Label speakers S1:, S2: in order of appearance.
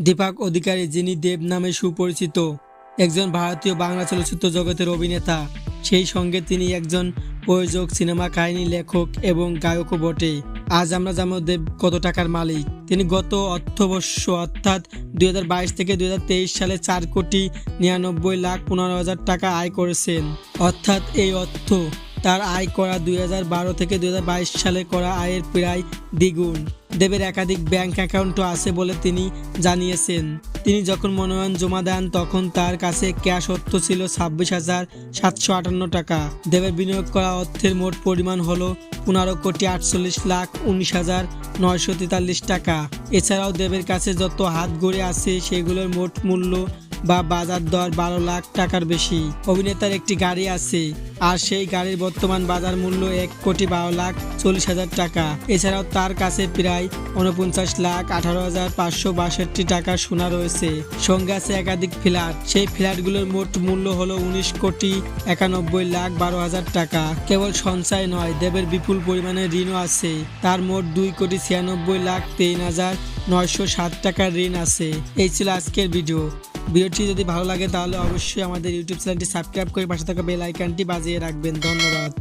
S1: দীপক অধিকারী, যিনি দেব নামে সুপরিচিত, একজন ভারতীয় বাংলা চলচ্চিত্র জগতের অভিনেতা। সেই সঙ্গে তিনি একজন প্রযোজক, সিনেমা কাহিনী লেখক এবং গায়কও বটে। আজ আমরা জানব দেব কত টাকার মালিক। তিনি গত অর্থবর্ষ অর্থাৎ 2022 থেকে 2023 সালে 4,99,15,000 টাকা আয় করেছেন। অর্থাৎ এই অর্থ তার আয় করা 2012 থেকে 2022 সালে করা আয়ের প্রায় দ্বিগুণ। দেবের একাধিক ব্যাংক অ্যাকাউন্টও আছে বলে তিনি জানিয়েছেন। তিনি যখন মনোনয়ন জমা দেন তখন তার কাছে ক্যাশ অর্থ ছিল 26,758 টাকা। দেবের বিনিয়োগ করা অর্থের মোট পরিমাণ হলো 15,48,19,943 টাকা। এছাড়াও দেবের কাছে যত হাত ঘড়ি আছে সেগুলোর মোট মূল্য বা বাজার দর 12 লাখ টাকার বেশি। অভিনেতার একটি গাড়ি আছে, আর সেই গাড়ির বর্তমান বাজার মূল্য 1,12,40,000 টাকা। এছাড়াও তার কাছে প্রায় 49,18,562 টাকা সোনা রয়েছে। সঙ্গে আছে একাধিক ফ্ল্যাট। সেই ফ্ল্যাটগুলোর মোট মূল্য হলো 19,91,12,000 টাকা। কেবল সঞ্চয় নয়, দেবের বিপুল পরিমাণে ঋণও আছে। তার মোট 2,96,03,907 টাকার ঋণ আছে। এই ছিল আজকের ভিডিওটি যদি ভালো লাগে তাহলে অবশ্যই আমাদের ইউটিউব চ্যানেলটি সাবস্ক্রাইব করে পাশে থাকা বেল আইকনটি বাজিয়ে রাখবেন। ধন্যবাদ।